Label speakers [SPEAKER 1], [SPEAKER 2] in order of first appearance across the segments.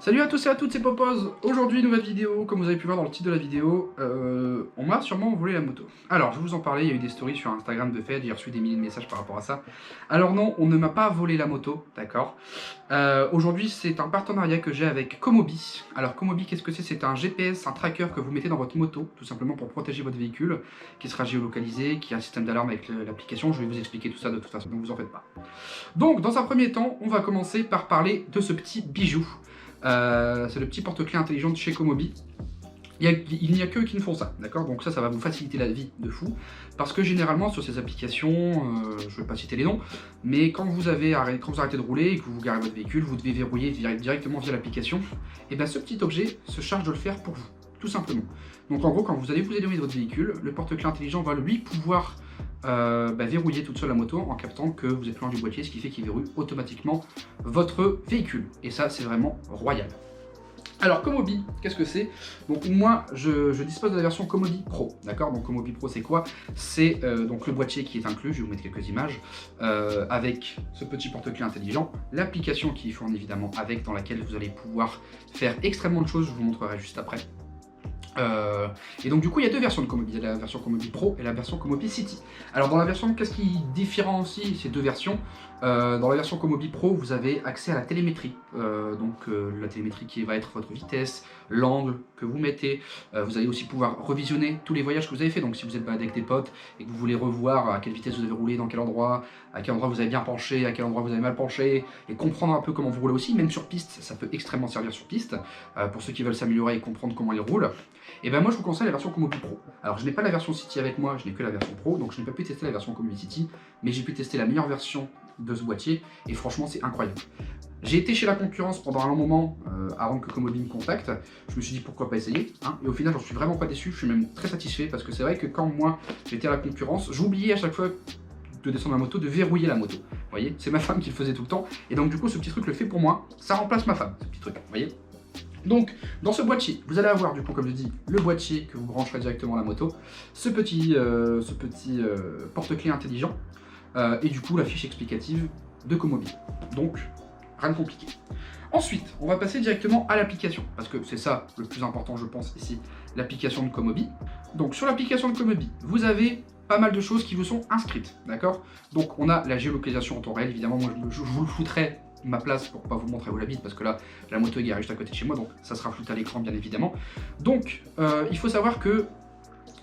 [SPEAKER 1] Salut à tous et à toutes, c'est Popose. Aujourd'hui, nouvelle vidéo. Comme vous avez pu voir dans le titre de la vidéo, on m'a sûrement volé la moto. Alors, je vais vous en parler, il y a eu des stories sur Instagram de fait, j'ai reçu des milliers de messages par rapport à ça. Alors non, on ne m'a pas volé la moto, d'accord. Aujourd'hui, c'est un partenariat que j'ai avec Komobi. Alors Komobi, qu'est-ce que c'est? C'est un GPS, un tracker que vous mettez dans votre moto, tout simplement pour protéger votre véhicule, qui sera géolocalisé, qui a un système d'alarme avec l'application. Je vais vous expliquer tout ça de toute façon, donc vous en faites pas. Donc, dans un premier temps, on va commencer par parler de ce petit bijou. C'est le petit porte-clés intelligent de chez Komobi. Il n'y a que eux qui ne font ça, d'accord? Donc ça va vous faciliter la vie de fou. Parce que généralement, sur ces applications, je ne vais pas citer les noms, mais quand vous arrêtez de rouler et que vous garez votre véhicule, vous devez verrouiller directement via l'application, et bien ce petit objet se charge de le faire pour vous, tout simplement. Donc en gros, quand vous allez vous éloigner de votre véhicule, le porte-clés intelligent va lui pouvoir verrouiller toute seule la moto en captant que vous êtes loin du boîtier, ce qui fait qu'il verrouille automatiquement votre véhicule. Et ça, c'est vraiment royal. Alors Komobi, qu'est-ce que c'est? Donc moi, je dispose de la version Komobi Pro, d'accord? Donc Komobi Pro, c'est quoi? C'est donc le boîtier qui est inclus, je vais vous mettre quelques images, avec ce petit porte-clés intelligent, l'application qui est fournie évidemment avec, dans laquelle vous allez pouvoir faire extrêmement de choses, je vous montrerai juste après. Et donc du coup il y a deux versions de Komobi, il y a la version Komobi Pro et la version Komobi City. Alors dans la version, qu'est-ce qui différencie ces deux versions? Dans la version Komobi Pro, vous avez accès à la télémétrie, la télémétrie qui va être votre vitesse, l'angle que vous mettez. Vous allez aussi pouvoir revisionner tous les voyages que vous avez fait. Donc si vous êtes baladé avec des potes et que vous voulez revoir à quelle vitesse vous avez roulé, dans quel endroit, à quel endroit vous avez bien penché, à quel endroit vous avez mal penché, et comprendre un peu comment vous roulez aussi, même sur piste, ça peut extrêmement servir sur piste, pour ceux qui veulent s'améliorer et comprendre comment ils roulent. Et ben moi je vous conseille la version Komobi Pro. Alors je n'ai pas la version City avec moi, je n'ai que la version Pro, donc je n'ai pas pu tester la version Komobi City, mais j'ai pu tester la meilleure version de ce boîtier, et franchement c'est incroyable. J'ai été chez la concurrence pendant un long moment, avant que Komobi me contacte, je me suis dit pourquoi pas essayer, hein, et au final j'en suis vraiment pas déçu, je suis même très satisfait, parce que c'est vrai que quand moi j'étais à la concurrence, j'oubliais à chaque fois de descendre ma moto, de verrouiller la moto, vous voyez, c'est ma femme qui le faisait tout le temps, et donc du coup ce petit truc le fait pour moi, ça remplace ma femme, ce petit truc, vous voyez. Donc, dans ce boîtier, vous allez avoir, du coup, comme je dis, le boîtier que vous brancherez directement à la moto, ce petit porte-clés intelligent, et du coup, la fiche explicative de Komobi. Donc, rien de compliqué. Ensuite, on va passer directement à l'application, parce que c'est ça le plus important, je pense, ici, l'application de Komobi. Donc, sur l'application de Komobi, vous avez pas mal de choses qui vous sont inscrites, d'accord? Donc, on a la géolocalisation en temps réel, évidemment, moi, je vous le foutrai ma place pour pas vous montrer où j'habite parce que là la moto est garée juste à côté de chez moi, donc ça sera flouté à l'écran bien évidemment. Donc il faut savoir que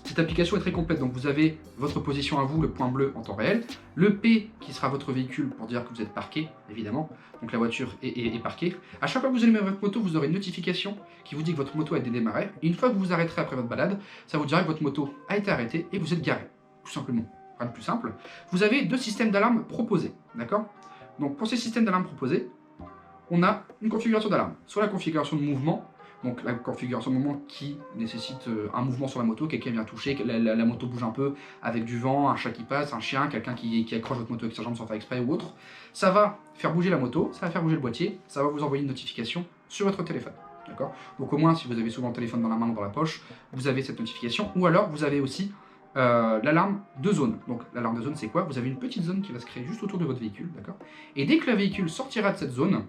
[SPEAKER 1] cette application est très complète, donc vous avez votre position à vous, le point bleu en temps réel, le P qui sera votre véhicule pour dire que vous êtes parqué évidemment, donc la voiture est parquée. À chaque fois que vous allez mettre votre moto, vous aurez une notification qui vous dit que votre moto a été démarrée, et une fois que vous vous arrêterez après votre balade, ça vous dira que votre moto a été arrêtée et que vous êtes garé, tout simplement, rien de plus simple. Vous avez deux systèmes d'alarme proposés, d'accord? Donc pour ces systèmes d'alarme proposés, on a une configuration d'alarme, soit la configuration de mouvement, donc la configuration de mouvement qui nécessite un mouvement sur la moto, quelqu'un vient toucher, la moto bouge un peu avec du vent, un chat qui passe, un chien, quelqu'un qui accroche votre moto avec sa jambe sans faire exprès ou autre. Ça va faire bouger la moto, ça va faire bouger le boîtier, ça va vous envoyer une notification sur votre téléphone. D'accord? Donc au moins si vous avez souvent le téléphone dans la main ou dans la poche, vous avez cette notification, ou alors vous avez aussi l'alarme de zone. Donc l'alarme de zone c'est quoi? Vous avez une petite zone qui va se créer juste autour de votre véhicule, d'accord? Et dès que le véhicule sortira de cette zone,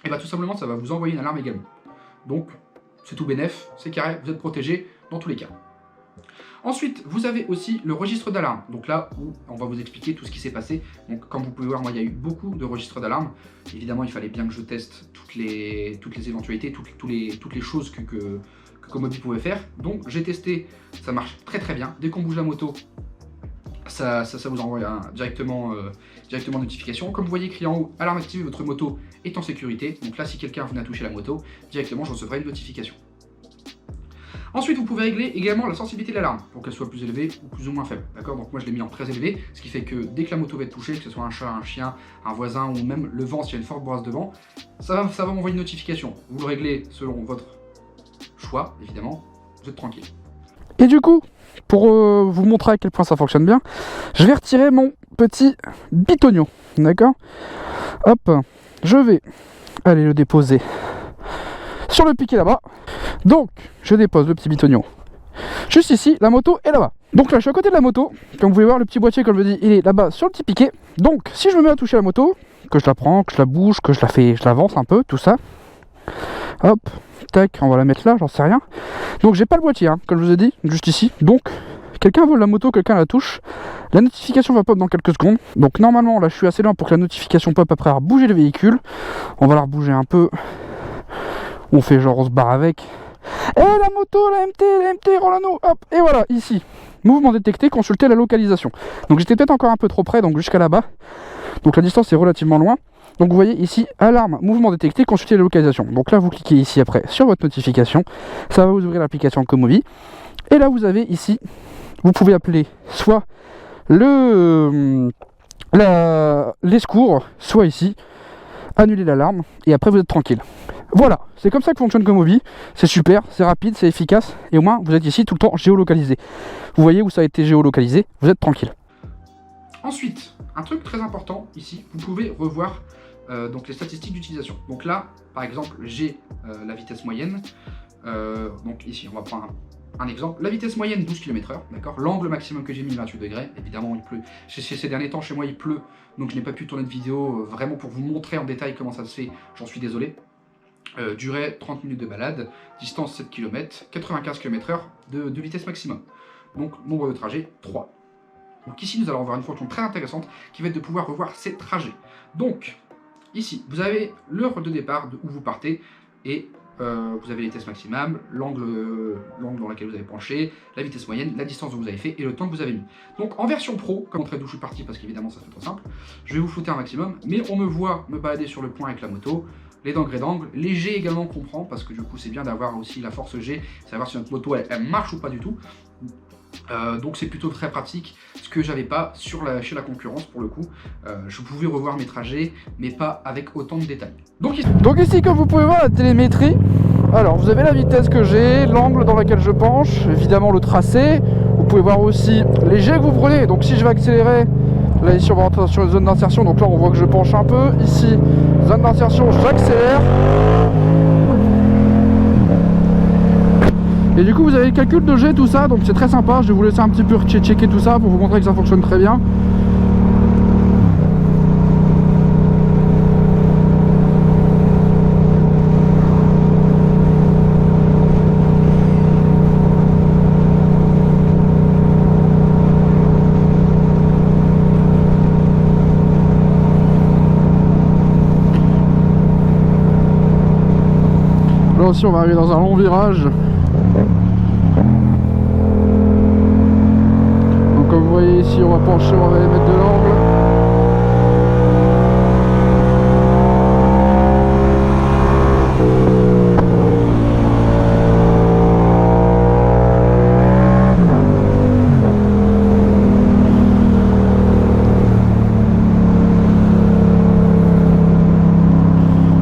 [SPEAKER 1] et bien tout simplement ça va vous envoyer une alarme également. Donc c'est tout bénef, c'est carré, vous êtes protégé dans tous les cas. Ensuite, vous avez aussi le registre d'alarme. Donc là où on va vous expliquer tout ce qui s'est passé. Donc comme vous pouvez voir, moi il y a eu beaucoup de registres d'alarme. Évidemment il fallait bien que je teste toutes les éventualités, toutes les choses que Komobi pouvait faire. Donc j'ai testé, ça marche très très bien. Dès qu'on bouge la moto, ça vous envoie directement notification. Comme vous voyez écrit en haut, alarme activée, votre moto est en sécurité. Donc là si quelqu'un venait à toucher la moto, directement je recevrai une notification. Ensuite vous pouvez régler également la sensibilité de l'alarme pour qu'elle soit plus élevée ou plus ou moins faible. D'accord? Donc moi je l'ai mis en très élevé, ce qui fait que dès que la moto va être touchée, que ce soit un chat, un chien, un voisin ou même le vent s'il y a une forte bourrasque de vent, ça va m'envoyer une notification. Vous le réglez selon votre choix, évidemment, vous êtes tranquille. Et du coup, pour vous montrer à quel point ça fonctionne bien, je vais retirer mon petit bitonio, d'accord? Hop, je vais aller le déposer sur le piquet là-bas. Donc, je dépose le petit bitonio juste ici, la moto est là-bas. Donc là, je suis à côté de la moto, comme vous pouvez voir, le petit boîtier, comme je le dis, il est là-bas sur le petit piquet. Donc, si je me mets à toucher la moto, que je la prends, que je la bouge, que je l'avance un peu, tout ça, Hop, tac, on va la mettre là, j'en sais rien. Donc j'ai pas le boîtier, hein, comme je vous ai dit, juste ici. Donc, quelqu'un vole la moto, quelqu'un la touche. La notification va pop dans quelques secondes. Donc normalement, là, je suis assez loin pour que la notification pop après avoir bougé le véhicule. On va la rebouger un peu. On fait genre, on se barre avec. Et la moto, la MT, Rolano, hop, et voilà, ici. Mouvement détecté, consultez la localisation. Donc j'étais peut-être encore un peu trop près, donc jusqu'à là-bas. Donc la distance est relativement loin. Donc vous voyez ici, alarme, mouvement détecté, consultez la localisation. Donc là, vous cliquez ici après sur votre notification. Ça va vous ouvrir l'application Komobi. Et là, vous avez ici, vous pouvez appeler soit les secours, soit ici, annuler l'alarme. Et après, vous êtes tranquille. Voilà, c'est comme ça que fonctionne Komobi. C'est super, c'est rapide, c'est efficace. Et au moins, vous êtes ici tout le temps géolocalisé. Vous voyez où ça a été géolocalisé, vous êtes tranquille. Ensuite, un truc très important ici, vous pouvez revoir donc les statistiques d'utilisation. Donc là, par exemple, j'ai la vitesse moyenne. Donc ici, on va prendre un exemple. La vitesse moyenne, 12 km/h, d'accord. L'angle maximum que j'ai mis, 28 degrés. Évidemment, il pleut. Ces derniers temps, chez moi, il pleut. Donc je n'ai pas pu tourner de vidéo vraiment pour vous montrer en détail comment ça se fait. J'en suis désolé. Durée 30 minutes de balade, distance 7 km, 95 km/h de vitesse maximum. Donc nombre de trajets 3. Donc ici nous allons avoir une fonction très intéressante qui va être de pouvoir revoir ces trajets. Donc ici vous avez l'heure de départ où vous partez et vous avez les tests maximum, l'angle dans lequel vous avez penché, la vitesse moyenne, la distance que vous avez fait et le temps que vous avez mis. Donc en version pro, comme montrer d'où je suis parti parce qu'évidemment ça fait trop simple, je vais vous flouter un maximum, mais on me voit me balader sur le point avec la moto, les degrés d'angle, les G également qu'on prend parce que du coup c'est bien d'avoir aussi la force G, savoir si notre moto elle marche ou pas du tout. Donc c'est plutôt très pratique, ce que j'avais pas chez la concurrence pour le coup. Je pouvais revoir mes trajets, mais pas avec autant de détails. Donc ici, comme vous pouvez voir la télémétrie, alors vous avez la vitesse que j'ai, l'angle dans lequel je penche, évidemment le tracé. Vous pouvez voir aussi les jets que vous prenez. Donc si je vais accélérer, là ici on va rentrer sur une zone d'insertion, donc là on voit que je penche un peu. Ici, zone d'insertion, j'accélère. Et du coup vous avez le calcul de jet, tout ça, donc c'est très sympa. Je vais vous laisser un petit peu checker tout ça pour vous montrer que ça fonctionne très bien. Là aussi on va arriver dans un long virage. Donc comme vous voyez ici on va pencher, on va mettre de l'angle.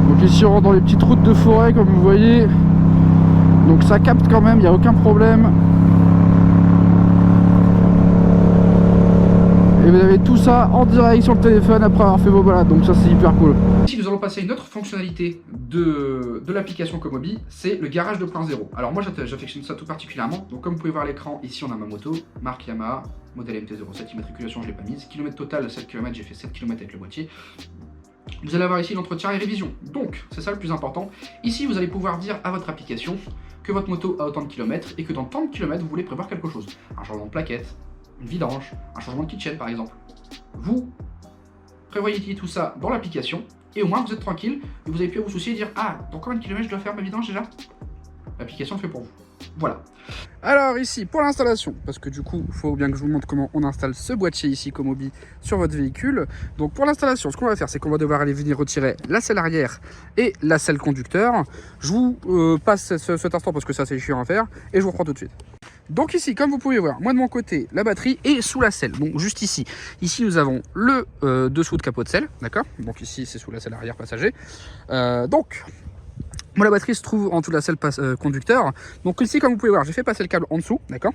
[SPEAKER 1] Donc ici on rentre dans les petites routes de forêt comme vous voyez. Donc ça capte quand même, il n'y a aucun problème. Et vous avez tout ça en direct sur le téléphone après avoir fait vos balades, donc ça c'est hyper cool. Ici nous allons passer à une autre fonctionnalité de l'application Komobi, c'est le garage 2.0. Alors moi j'affectionne ça tout particulièrement, donc comme vous pouvez voir à l'écran, ici on a ma moto, marque Yamaha, modèle MT-07, immatriculation je ne l'ai pas mise, kilomètre total 7 km, j'ai fait 7 km avec le boîtier. Vous allez avoir ici l'entretien et révision, donc c'est ça le plus important. Ici vous allez pouvoir dire à votre application que votre moto a autant de kilomètres et que dans tant de kilomètres vous voulez prévoir quelque chose. Un changement de plaquette, une vidange, un changement de kitchen par exemple. Vous prévoyez tout ça dans l'application et au moins vous êtes tranquille et vous avez pu vous soucier et dire ah, dans combien de kilomètres je dois faire ma vidange déjà? L'application le fait pour vous. Voilà. Alors ici pour l'installation, parce que du coup il faut bien que je vous montre comment on installe ce boîtier ici Komobi sur votre véhicule. Donc pour l'installation, ce qu'on va faire, c'est qu'on va devoir aller venir retirer la selle arrière et la selle conducteur. Je vous passe cet instant parce que ça c'est chiant à faire et je vous reprends tout de suite. Donc ici, comme vous pouvez voir, moi de mon côté, la batterie est sous la selle, donc juste ici. Ici nous avons le dessous de capot de selle, d'accord. Donc ici c'est sous la selle arrière passager. Donc moi la batterie se trouve en dessous de la selle conducteur. Donc ici comme vous pouvez voir, j'ai fait passer le câble en dessous, d'accord.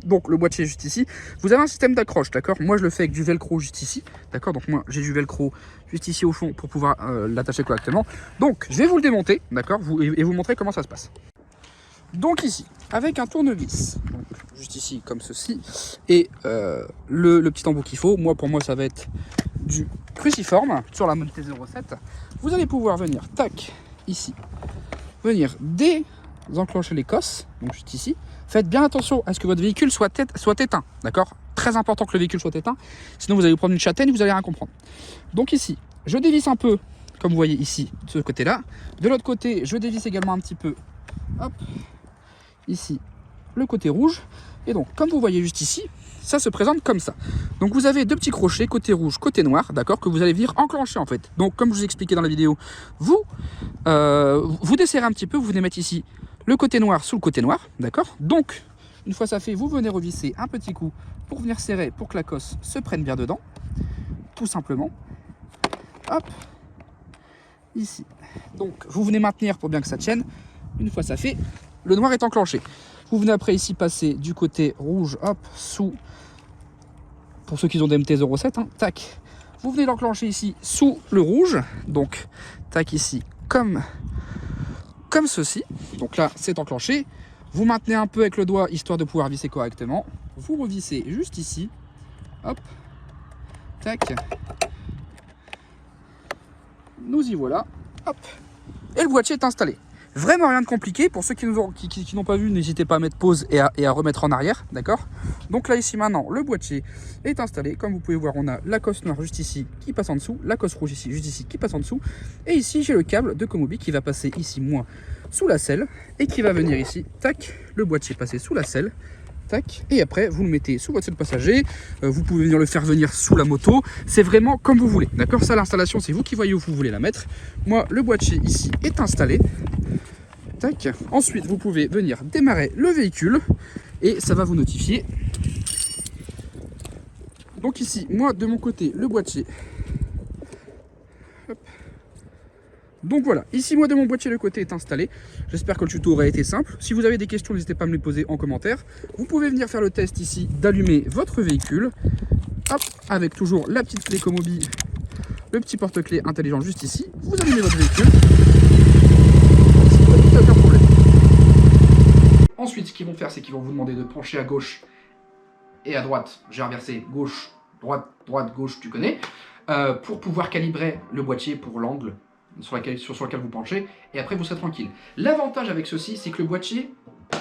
[SPEAKER 1] Donc le boîtier est juste ici. Vous avez un système d'accroche, d'accord. Moi je le fais avec du velcro juste ici, d'accord. Donc moi j'ai du velcro juste ici au fond pour pouvoir l'attacher correctement. Donc je vais vous le démonter, d'accord, et vous montrer comment ça se passe. Donc ici, avec un tournevis, donc juste ici comme ceci, et le petit embout qu'il faut, pour moi ça va être du cruciforme sur la MT-07. Vous allez pouvoir venir, tac, ici, venir désenclencher les cosses, donc juste ici. Faites bien attention à ce que votre véhicule soit éteint, d'accord? Très important que le véhicule soit éteint, sinon vous allez vous prendre une châtaigne et vous allez rien comprendre. Donc ici, je dévisse un peu, comme vous voyez ici, de ce côté-là. De l'autre côté, je dévisse également un petit peu, hop, ici, le côté rouge. Et donc, comme vous voyez juste ici, ça se présente comme ça. Donc vous avez deux petits crochets, côté rouge, côté noir, d'accord, que vous allez venir enclencher en fait. Donc comme je vous ai expliqué dans la vidéo, vous desserrez un petit peu, vous venez mettre ici le côté noir sous le côté noir, d'accord. Donc, une fois ça fait, vous venez revisser un petit coup pour venir serrer, pour que la cosse se prenne bien dedans, tout simplement. Hop, ici. Donc vous venez maintenir pour bien que ça tienne. Une fois ça fait, le noir est enclenché. Vous venez après ici passer du côté rouge, hop, sous, pour ceux qui ont des MT-07, hein, tac. Vous venez l'enclencher ici sous le rouge, donc tac ici, comme ceci. Donc là, c'est enclenché. Vous maintenez un peu avec le doigt, histoire de pouvoir visser correctement. Vous revissez juste ici, hop, tac. Nous y voilà, hop, et le boîtier est installé. Vraiment rien de compliqué. Pour ceux qui n'ont pas vu, n'hésitez pas à mettre pause et à remettre en arrière, d'accord. Donc là ici maintenant, le boîtier est installé. Comme vous pouvez voir, on a la cosse noire juste ici qui passe en dessous, la cosse rouge ici, juste ici, qui passe en dessous. Et ici, j'ai le câble de Comobi qui va passer ici, moi, sous la selle, et qui va venir ici, tac, le boîtier passer sous la selle. Tac, et après vous le mettez sous votre selle passager, vous pouvez venir le faire venir sous la moto, c'est vraiment comme vous voulez, d'accord. Ça, l'installation, c'est vous qui voyez où vous voulez la mettre. Moi, le boîtier ici est installé. Tac. Ensuite, vous pouvez venir démarrer le véhicule et ça va vous notifier. Donc ici, moi de mon côté, le boîtier. Hop. Donc voilà, ici moi de mon boîtier le côté est installé. J'espère que le tuto aura été simple. Si vous avez des questions, n'hésitez pas à me les poser en commentaire. Vous pouvez venir faire le test ici d'allumer votre véhicule. Hop, avec toujours la petite clé Comobi, le petit porte-clés intelligent juste ici. Vous allumez votre véhicule. Aucun problème. Ensuite, ce qu'ils vont faire, c'est qu'ils vont vous demander de pencher à gauche et à droite. J'ai inversé gauche, droite, droite, gauche, tu connais, pour pouvoir calibrer le boîtier pour l'angle sur lequel vous penchez, et après vous serez tranquille. L'avantage avec ceci, c'est que le boîtier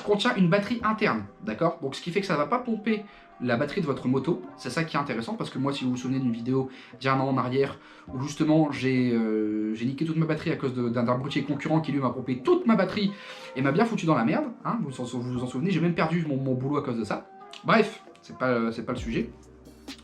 [SPEAKER 1] contient une batterie interne, d'accord. Donc ce qui fait que ça ne va pas pomper la batterie de votre moto. C'est ça qui est intéressant, parce que moi, si vous vous souvenez d'une vidéo d'il y a un an en arrière, où justement j'ai niqué toute ma batterie à cause d'un boîtier concurrent qui lui m'a pompé toute ma batterie et m'a bien foutu dans la merde, hein, vous vous en souvenez, j'ai même perdu mon boulot à cause de ça. Bref, c'est pas le sujet.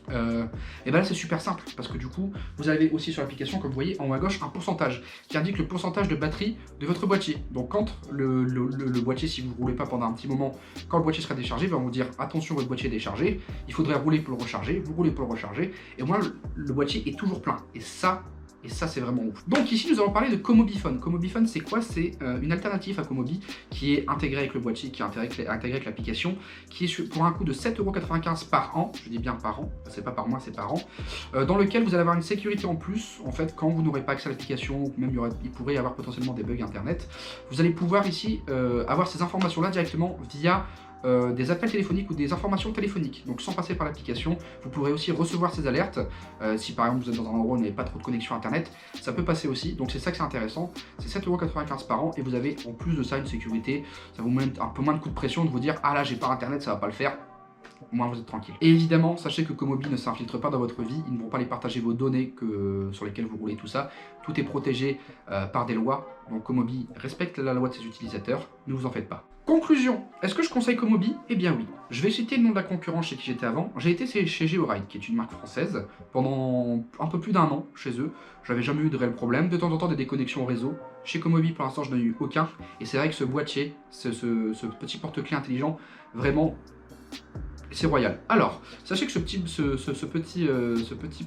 [SPEAKER 1] Et ben là c'est super simple, parce que du coup vous avez aussi sur l'application, comme vous voyez en haut à gauche, un pourcentage qui indique le pourcentage de batterie de votre boîtier. Donc quand le boîtier, si vous ne roulez pas pendant un petit moment, quand le boîtier sera déchargé, va vous dire attention, votre boîtier est déchargé, il faudrait rouler pour le recharger. Vous roulez pour le recharger, et moi le boîtier est toujours plein, et ça c'est vraiment ouf. Donc ici nous allons parler de Comobifone. Comobifone, c'est quoi? C'est une alternative à Comobi qui est intégrée avec le boîtier, qui est intégrée avec l'application, qui est pour un coût de 7,95 € par an. Je dis bien par an, c'est pas par mois, c'est par an. Dans lequel vous allez avoir une sécurité en plus, en fait, quand vous n'aurez pas accès à l'application, ou même il pourrait y avoir potentiellement des bugs internet. Vous allez pouvoir ici avoir ces informations-là directement via des appels téléphoniques ou des informations téléphoniques, donc sans passer par l'application. Vous pourrez aussi recevoir ces alertes, si par exemple vous êtes dans un endroit où vous n'avez pas trop de connexion internet, ça peut passer aussi, donc c'est ça que c'est intéressant. C'est 7,95 € par an, et vous avez en plus de ça une sécurité, ça vous met un peu moins de coup de pression de vous dire ah là j'ai pas internet, ça va pas le faire. Au moins vous êtes tranquille. Et évidemment, sachez que Comobi ne s'infiltre pas dans votre vie, ils ne vont pas les partager vos données sur lesquelles vous roulez, tout ça. Tout est protégé par des lois, donc Comobi respecte la loi de ses utilisateurs, ne vous en faites pas. Conclusion, est-ce que je conseille Comobi? Eh bien oui. Je vais citer le nom de la concurrence chez qui j'étais avant. J'ai été chez GeoRide, qui est une marque française, pendant un peu plus d'un an chez eux. J'avais jamais eu de réel problème. De temps en temps, des déconnexions au réseau. Chez Comobi, pour l'instant, je n'ai eu aucun. Et c'est vrai que ce boîtier, ce petit porte-clés intelligent, vraiment, c'est royal. Alors, sachez que ce petit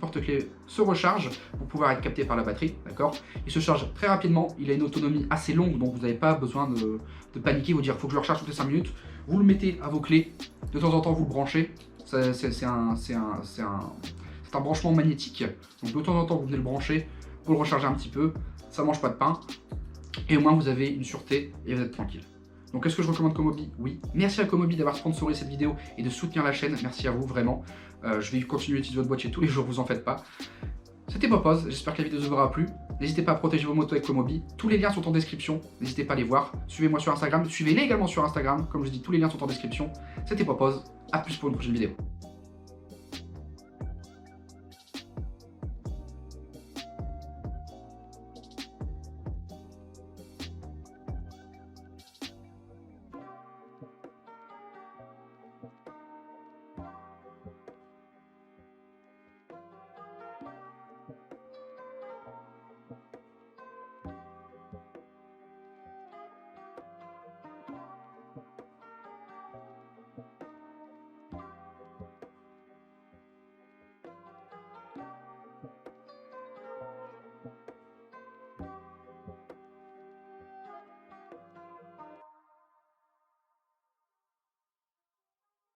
[SPEAKER 1] porte-clés se recharge pour pouvoir être capté par la batterie, d'accord. Il se charge très rapidement, il a une autonomie assez longue, donc vous n'avez pas besoin de paniquer, vous dire faut que je le recharge toutes les 5 minutes. Vous le mettez à vos clés, de temps en temps vous le branchez, c'est un branchement magnétique, donc de temps en temps vous venez le brancher, vous le rechargez un petit peu, ça mange pas de pain, et au moins vous avez une sûreté et vous êtes tranquille. Donc est-ce que je recommande Comobi? Oui. Merci à Comobi d'avoir sponsorisé cette vidéo et de soutenir la chaîne. Merci à vous, vraiment. Je vais continuer à utiliser votre boîtier tous les jours, vous en faites pas. C'était Popose, j'espère que la vidéo vous aura plu. N'hésitez pas à protéger vos motos avec Komobi. Tous les liens sont en description. N'hésitez pas à les voir. Suivez-moi sur Instagram. Suivez-les également sur Instagram. Comme je dis, tous les liens sont en description. C'était Popose. A plus pour une prochaine vidéo.